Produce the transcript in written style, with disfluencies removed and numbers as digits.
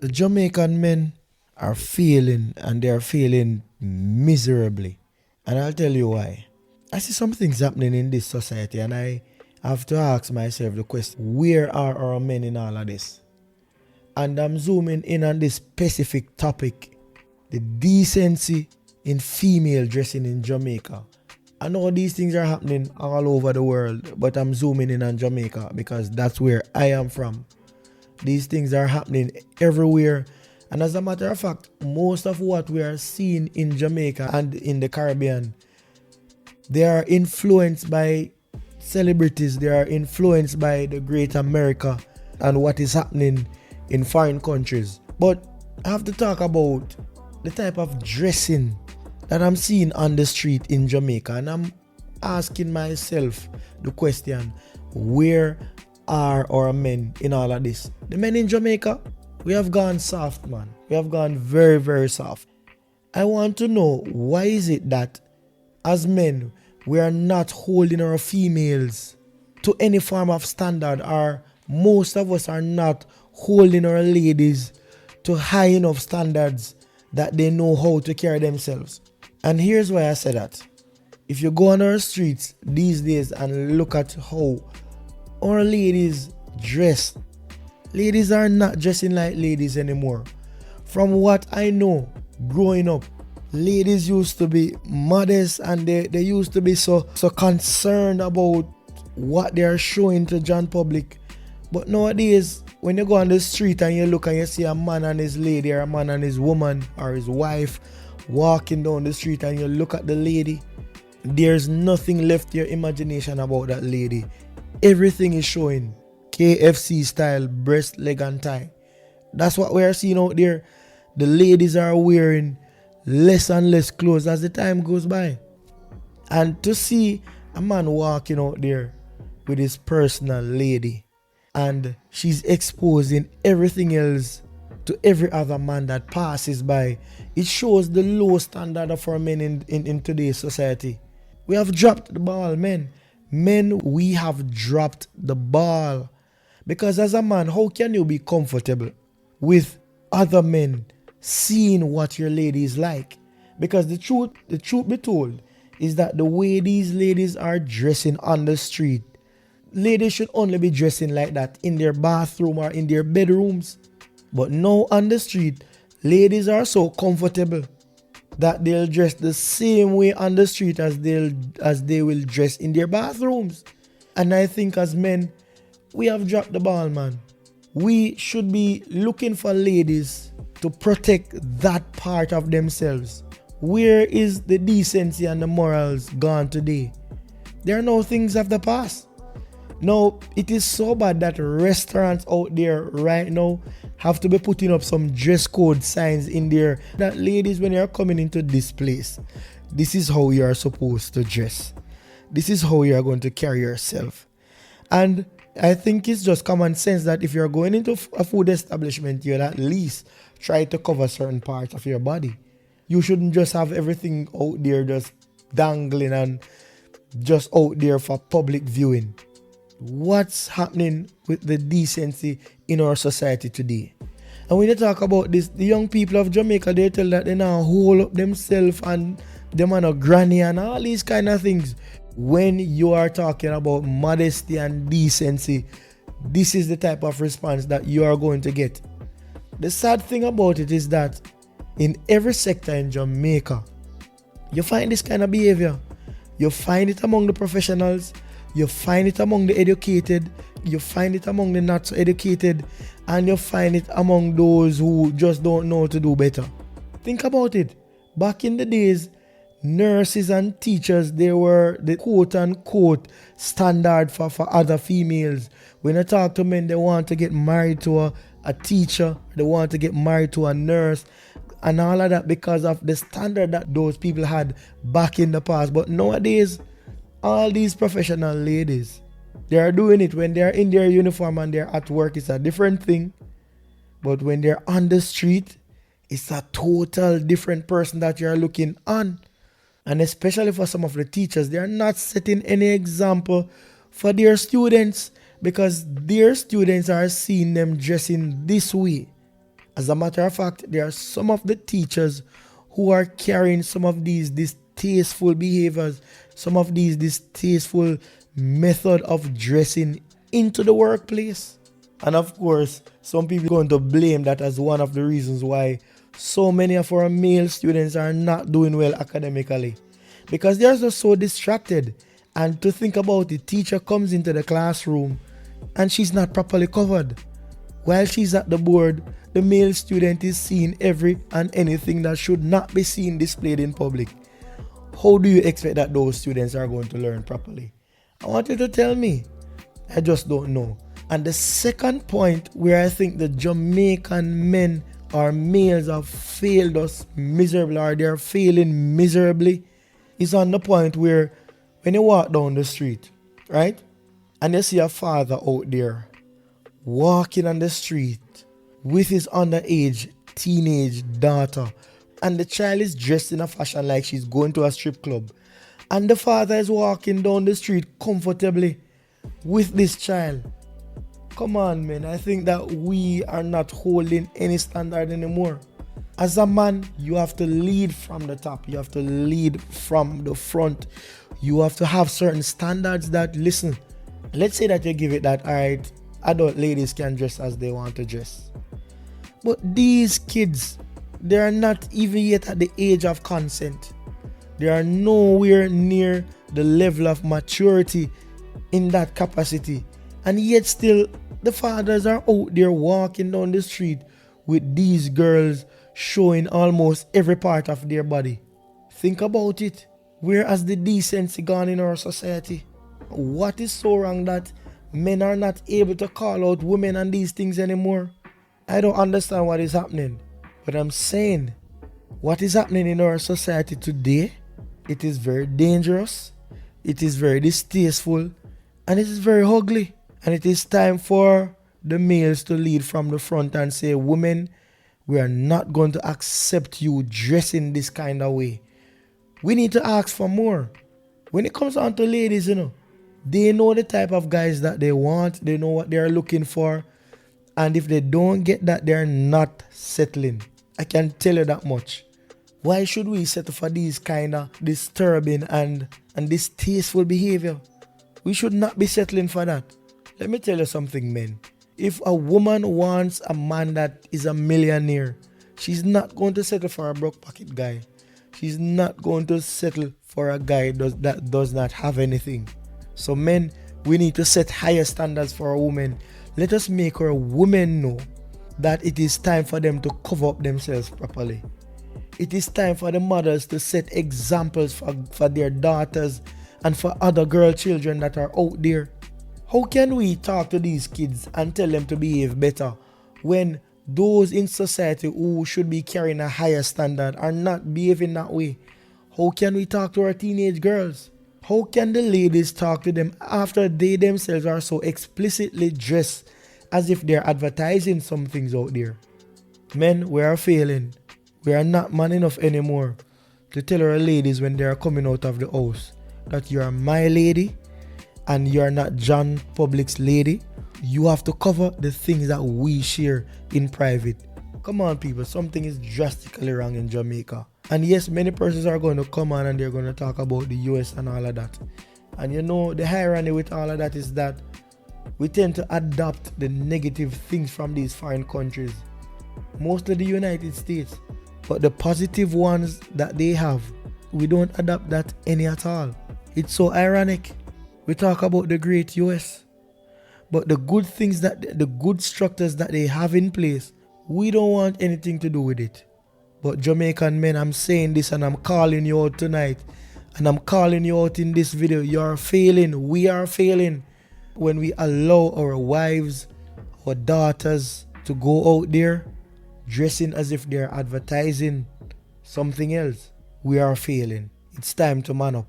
The Jamaican men are failing, and they are failing miserably. And I'll tell you why. I see some things happening in this society, and I have to ask myself the question, where are our men in all of this? And I'm zooming in on this specific topic, the decency in female dressing in Jamaica. I know these things are happening all over the world, but I'm zooming in on Jamaica because that's where I am from. These things are happening everywhere. And as a matter of fact, most of what we are seeing in Jamaica and in the Caribbean, they are influenced by celebrities. They are influenced by the great America and what is happening in foreign countries. But I have to talk about the type of dressing that I'm seeing on the street in Jamaica. And I'm asking myself the question, where are our men in all of this? The men in Jamaica, we have gone soft, man. We have gone very, very soft. I want to know, why is it that as men, we are not holding our females to any form of standard, or most of us are not holding our ladies to high enough standards that they know how to carry themselves. And here's why I say that. If you go on our streets these days and look at how our ladies dress, ladies are not dressing like ladies anymore. From what I know, growing up, ladies used to be modest, and they used to be so concerned about what they are showing to John public. But nowadays, when you go on the street and you look and you see a man and his lady, or a man and his woman or his wife walking down the street, and you look at the lady, there's nothing left to your imagination about that lady. Everything is showing KFC style, breast, leg and thigh. That's what we are seeing out there. The ladies are wearing less and less clothes as the time goes by. And to see a man walking out there with his personal lady, and she's exposing everything else to every other man that passes by, it shows the low standard of our men in today's society. We have dropped the ball, men. Men, we have dropped the ball. Because as a man, how can you be comfortable with other men seeing what your lady is like? Because the truth be told, is that the way these ladies are dressing on the street, ladies should only be dressing like that in their bathroom or in their bedrooms. But now on the street, ladies are so comfortable that they'll dress the same way on the street as they will dress in their bathrooms. And I think as men, we have dropped the ball, man. We should be looking for ladies to protect that part of themselves. Where is the decency and the morals gone today? There are no things of the past. Now, it is so bad that restaurants out there right now have to be putting up some dress code signs in there that, ladies, when you're coming into this place, this is how you are supposed to dress. This is how you are going to carry yourself. And I think it's just common sense that if you're going into a food establishment, you'll at least try to cover certain parts of your body. You shouldn't just have everything out there just dangling and just out there for public viewing. What's happening with the decency in our society today? And when you talk about this, the young people of Jamaica, they tell that they now hold up themselves and them and a granny and all these kind of things. When you are talking about modesty and decency, this is the type of response that you are going to get. The sad thing about it is that in every sector in Jamaica, you find this kind of behavior. You find it among the professionals, you find it among the educated, you find it among the not so educated, and you find it among those who just don't know to do better. Think about it. Back in the days, nurses and teachers, they were the quote-unquote standard for other females. When I talk to men, they want to get married to a teacher, they want to get married to a nurse, and all of that because of the standard that those people had back in the past. But nowadays, all these professional ladies, they are doing it when they are in their uniform and they're at work. It's a different thing. But when they're on the street, it's a total different person that you're looking on. And especially for some of the teachers, they are not setting any example for their students because their students are seeing them dressing this way. As a matter of fact, there are some of the teachers who are carrying some of these distasteful behaviors, some of these distasteful method of dressing into the workplace. And of course, some people are going to blame that as one of the reasons why so many of our male students are not doing well academically. Because they're just so distracted. And to think about it, teacher comes into the classroom and she's not properly covered. While she's at the board, the male student is seeing every and anything that should not be seen displayed in public. How do you expect that those students are going to learn properly? I want you to tell me. I just don't know. And the second point where I think the Jamaican men or males have failed us miserably, or they're failing miserably, is on the point where when you walk down the street, right, and you see a father out there walking on the street with his underage teenage daughter, and the child is dressed in a fashion like she's going to a strip club, and the father is walking down the street comfortably with this child. Come on, man. I think that we are not holding any standard anymore. As a man, you have to lead from the top. You have to lead from the front. You have to have certain standards that, listen, let's say that you give it that, all right, adult ladies can dress as they want to dress. But these kids, they are not even yet at the age of consent. They are nowhere near the level of maturity in that capacity. And yet still, the fathers are out there walking down the street with these girls showing almost every part of their body. Think about it. Where has the decency gone in our society? What is so wrong that men are not able to call out women and these things anymore? I don't understand what is happening. But I'm saying, what is happening in our society today, it is very dangerous, it is very distasteful, and it is very ugly. And it is time for the males to lead from the front and say, women, we are not going to accept you dressing this kind of way. We need to ask for more. When it comes on to ladies, they know the type of guys that they want. They know what they're looking for. And if they don't get that, they're not settling. I can tell you that much. Why should we settle for these kind of disturbing and distasteful behavior? We should not be settling for that. Let me tell you something, men. If a woman wants a man that is a millionaire, she's not going to settle for a broke pocket guy. She's not going to settle for a guy that does not have anything. So men, we need to set higher standards for a woman. Let us make our women know that it is time for them to cover up themselves properly. It is time for the mothers to set examples for their daughters and for other girl children that are out there. How can we talk to these kids and tell them to behave better when those in society who should be carrying a higher standard are not behaving that way? How can we talk to our teenage girls? How can the ladies talk to them after they themselves are so explicitly dressed as if they're advertising some things out there? Men, we are failing. We are not man enough anymore to tell our ladies when they are coming out of the house that you are my lady and you are not John Public's lady. You have to cover the things that we share in private. Come on, people, something is drastically wrong in Jamaica. And yes, many persons are going to come on and they're going to talk about the US and all of that. And the irony with all of that is that we tend to adopt the negative things from these foreign countries, mostly the United States. But the positive ones that they have, we don't adopt that any at all. It's so ironic. We talk about the great US, but the good things the good structures that they have in place, we don't want anything to do with it. But Jamaican men, I'm saying this and I'm calling you out tonight. And I'm calling you out in this video. You're failing. We are failing. When we allow our wives, our daughters to go out there dressing as if they're advertising something else, we are failing. It's time to man up.